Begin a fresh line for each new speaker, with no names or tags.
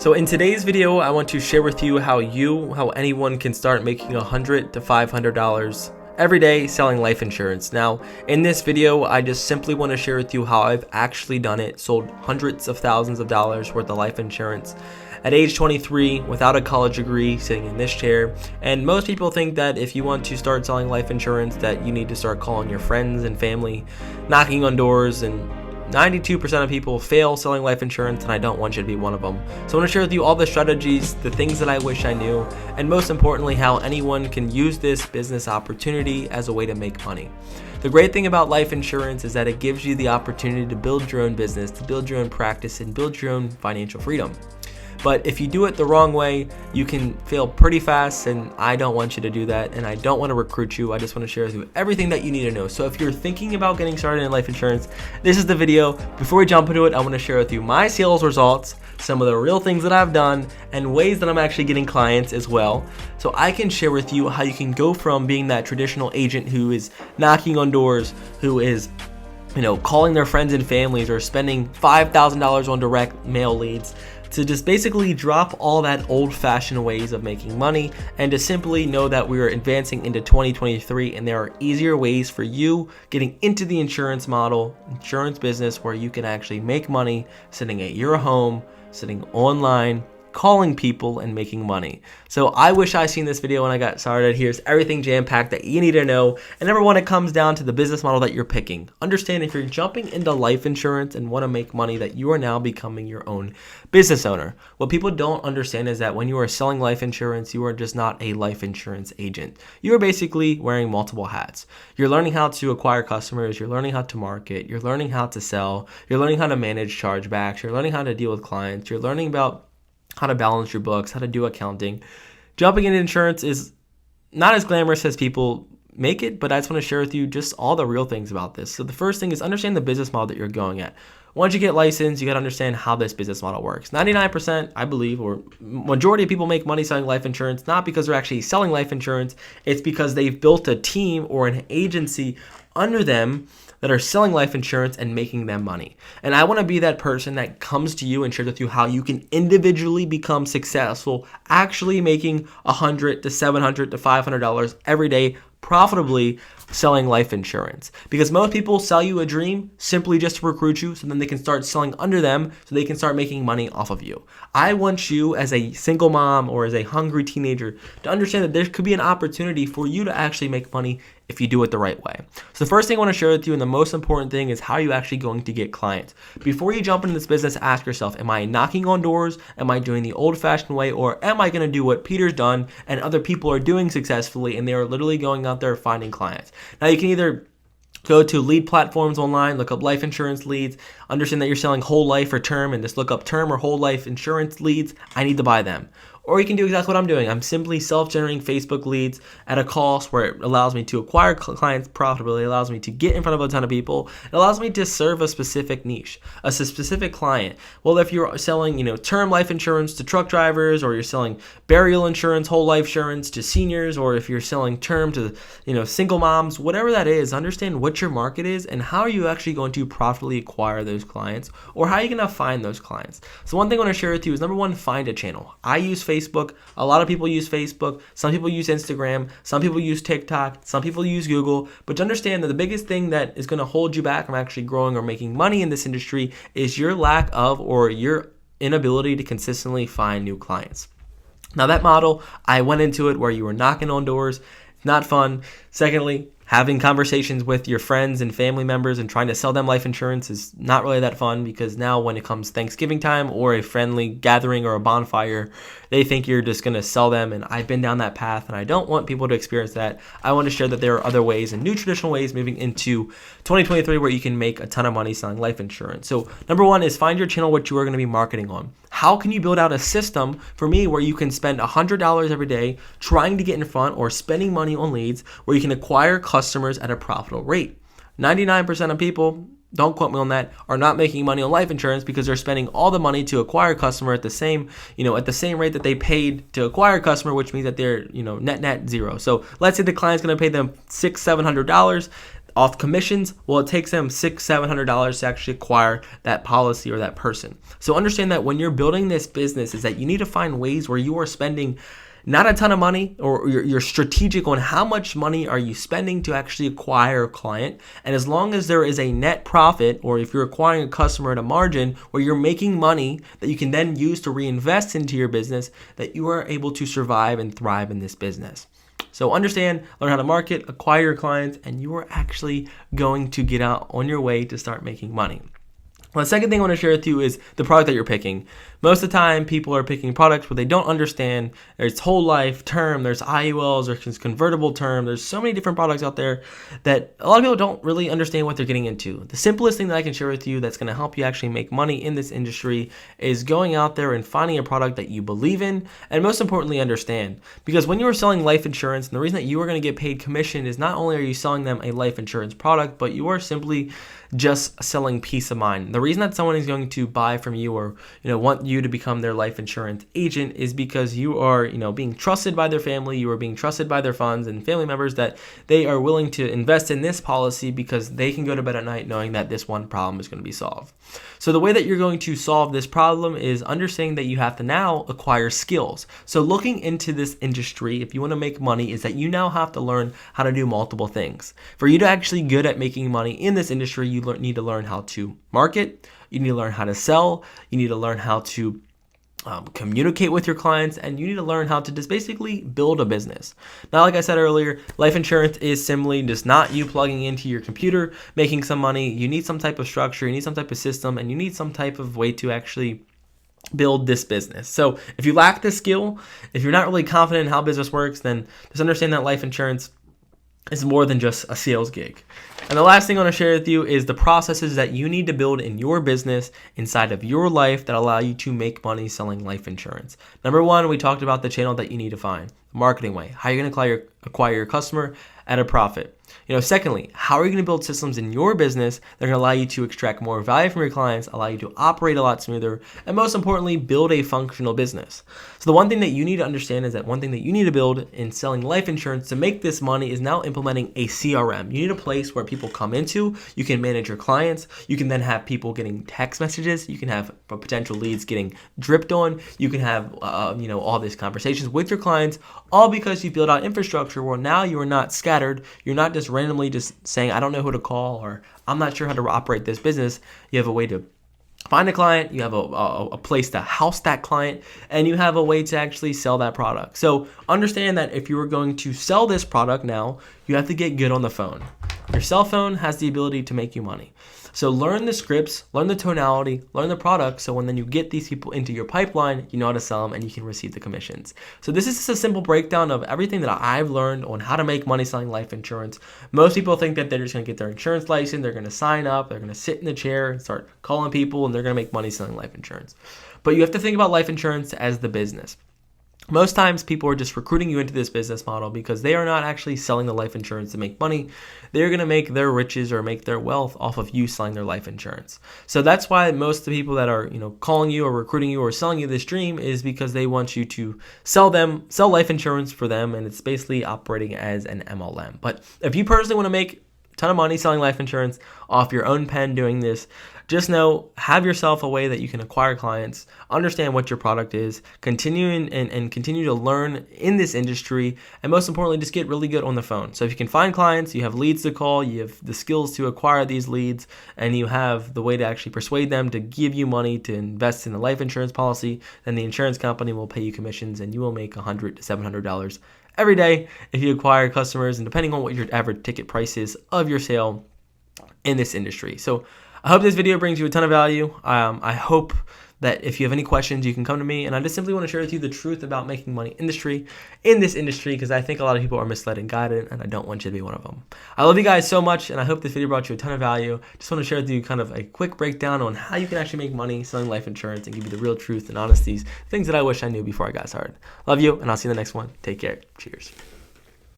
So in today's video, I want to share with you how anyone can start making $100 to $500 every day selling life insurance. Now, in this video, I just simply want to share with you how I've actually done it, sold hundreds of thousands of dollars worth of life insurance at age 23 without a college degree, sitting in this chair. And most people think that if you want to start selling life insurance, that you need to start calling your friends and family, knocking on doors, and 92% of people fail selling life insurance, and I don't want you to be one of them. So I want to share with you all the strategies, the things that I wish I knew, and most importantly, how anyone can use this business opportunity as a way to make money. The great thing about life insurance is that it gives you the opportunity to build your own business, to build your own practice, and build your own financial freedom. But if you do it the wrong way, you can fail pretty fast, and I don't want you to do that, and I don't want to recruit you. I just want to share with you everything that you need to know. So if you're thinking about getting started in life insurance, this is the video. Before we jump into it, I want to share with you my sales results, some of the real things that I've done, and ways that I'm actually getting clients as well. So I can share with you how you can go from being that traditional agent who is knocking on doors, who is calling their friends and families, or spending $5,000 on direct mail leads, to just basically drop all that old-fashioned ways of making money and to simply know that we are advancing into 2023 and there are easier ways for you getting into the insurance business where you can actually make money sitting at your home, sitting online, calling people and making money. So I wish I seen this video when I got started. Here's everything jam-packed that you need to know. And number one, it comes down to the business model that you're picking. Understand if you're jumping into life insurance and want to make money, that you are now becoming your own business owner. What people don't understand is that when you are selling life insurance, you are just not a life insurance agent. You are basically wearing multiple hats. You're learning how to acquire customers, you're learning how to market, you're learning how to sell, you're learning how to manage chargebacks, you're learning how to deal with clients, you're learning about how to balance your books, how to do accounting. Jumping into insurance is not as glamorous as people make it, but I just want to share with you just all the real things about this. So the first thing is understand the business model that you're going at. Once you get licensed, you got to understand how this business model works. 99%, I believe, or majority of people make money selling life insurance, not because they're actually selling life insurance. It's because they've built a team or an agency under them that are selling life insurance and making them money. And I want to be that person that comes to you and shares with you how you can individually become successful, actually making $100 to $700 to $500 every day profitably selling life insurance. Because most people sell you a dream simply just to recruit you so then they can start selling under them so they can start making money off of you. I want you as a single mom or as a hungry teenager to understand that there could be an opportunity for you to actually make money if you do it the right way. So the first thing I want to share with you, and the most important thing, is how are you actually going to get clients. Before you jump into this business, ask yourself, am I knocking on doors? Am I doing the old-fashioned way? Or am I going to do what Peter's done and other people are doing successfully, and they are literally going out there finding clients? Now you can either go to lead platforms online, look up life insurance leads, understand that you're selling whole life or term, and just look up term or whole life insurance leads. I need to buy them. Or you can do exactly what I'm doing. I'm simply self-generating Facebook leads at a cost where it allows me to acquire clients profitably, it allows me to get in front of a ton of people, it allows me to serve a specific niche, a specific client. Well, if you're selling, term life insurance to truck drivers, or you're selling burial insurance, whole life insurance to seniors, or if you're selling term to, single moms, whatever that is, understand what your market is and how are you actually going to profitably acquire those clients, or how are you going to find those clients. So one thing I want to share with you is, number one, find a channel. I use Facebook. A lot of people use Facebook. Some people use Instagram. Some people use TikTok. Some people use Google. But to understand that the biggest thing that is going to hold you back from actually growing or making money in this industry is your lack of, or your inability to consistently find new clients. Now that model, I went into it where you were knocking on doors. It's not fun. Secondly, having conversations with your friends and family members and trying to sell them life insurance is not really that fun, because now when it comes Thanksgiving time or a friendly gathering or a bonfire, they think you're just going to sell them. And I've been down that path, and I don't want people to experience that. I want to share that there are other ways and new traditional ways moving into 2023 where you can make a ton of money selling life insurance. So number one is find your channel, what you are going to be marketing on. How can you build out a system for me where you can spend $100 every day trying to get in front or spending money on leads where you can acquire customers at a profitable rate? 99% of people, don't quote me on that, are not making money on life insurance because they're spending all the money to acquire a customer at the same rate that they paid to acquire a customer, which means that they're, net zero. So let's say the client's going to pay them $600-$700. off commissions, well, it takes them $600-700 to actually acquire that policy or that person. So understand that when you're building this business is that you need to find ways where you are spending not a ton of money, or you're strategic on how much money are you spending to actually acquire a client. And as long as there is a net profit, or if you're acquiring a customer at a margin where you're making money that you can then use to reinvest into your business, that you are able to survive and thrive in this business. So understand, learn how to market, acquire your clients, and you are actually going to get out on your way to start making money. Well, the second thing I want to share with you is the product that you're picking. Most of the time, people are picking products where they don't understand. There's whole life term, there's IULs, there's convertible term. There's so many different products out there that a lot of people don't really understand what they're getting into. The simplest thing that I can share with you that's going to help you actually make money in this industry is going out there and finding a product that you believe in, and most importantly, understand. Because when you're selling life insurance, and the reason that you are going to get paid commission is not only are you selling them a life insurance product, but you are simply just selling peace of mind. The reason that someone is going to buy from you, or want you to become their life insurance agent, is because you are being trusted by their family, you are being trusted by their funds and family members, that they are willing to invest in this policy because they can go to bed at night knowing that this one problem is going to be solved. So the way that you're going to solve this problem is understanding that you have to now acquire skills. So looking into this industry, if you want to make money, is that you now have to learn how to do multiple things. For you to actually good at making money in this industry, you need to learn how to market, you need to learn how to sell, you need to learn how to communicate with your clients, and you need to learn how to just basically build a business. Now, like I said earlier, life insurance is simply just not you plugging into your computer, making some money. You need some type of structure, you need some type of system, and you need some type of way to actually build this business. So if you lack this skill, if you're not really confident in how business works, then just understand that life insurance is more than just a sales gig. And the last thing I want to share with you is the processes that you need to build in your business inside of your life that allow you to make money selling life insurance. Number one, we talked about the channel that you need to find, marketing way, how you're going to acquire your customer at a profit. Secondly, how are you going to build systems in your business that are going to allow you to extract more value from your clients, allow you to operate a lot smoother, and most importantly, build a functional business. So the one thing that you need to understand is that one thing that you need to build in selling life insurance to make this money is now implementing a CRM. You need a place where people come into, you can manage your clients, you can then have people getting text messages, you can have potential leads getting dripped on, you can have all these conversations with your clients, all because you build out infrastructure where now you are not scattered, you're not just randomly just saying, I don't know who to call, or I'm not sure how to operate this business. You have a way to find a client, you have a place to house that client, and you have a way to actually sell that product. So understand that if you are going to sell this product now, you have to get good on the phone. Your cell phone has the ability to make you money. So learn the scripts, learn the tonality, learn the product, so when then you get these people into your pipeline, you know how to sell them and you can receive the commissions. So this is just a simple breakdown of everything that I've learned on how to make money selling life insurance. Most people think that they're just going to get their insurance license, they're going to sign up, they're going to sit in the chair and start calling people, and they're going to make money selling life insurance. But you have to think about life insurance as the business. Most times people are just recruiting you into this business model because they are not actually selling the life insurance to make money. They're going to make their riches or make their wealth off of you selling their life insurance. So that's why most of the people that are, calling you or recruiting you or selling you this dream is because they want you to sell life insurance for them, and it's basically operating as an MLM. But if you personally want to make a ton of money selling life insurance off your own pen doing this, just know, have yourself a way that you can acquire clients, understand what your product is, continue to learn in this industry, and most importantly, just get really good on the phone. So if you can find clients, you have leads to call, you have the skills to acquire these leads, and you have the way to actually persuade them to give you money to invest in a life insurance policy, then the insurance company will pay you commissions and you will make $100 to $700 every day if you acquire customers, and depending on what your average ticket price is of your sale in this industry. So I hope this video brings you a ton of value. I hope that if you have any questions, you can come to me, and I just simply want to share with you the truth about making money in this industry, because I think a lot of people are misled and guided, and I don't want you to be one of them. I love you guys so much, and I hope this video brought you a ton of value. Just want to share with you kind of a quick breakdown on how you can actually make money selling life insurance and give you the real truth and honesties, things that I wish I knew before I got started. Love you, and I'll see you in the next one. Take care. Cheers.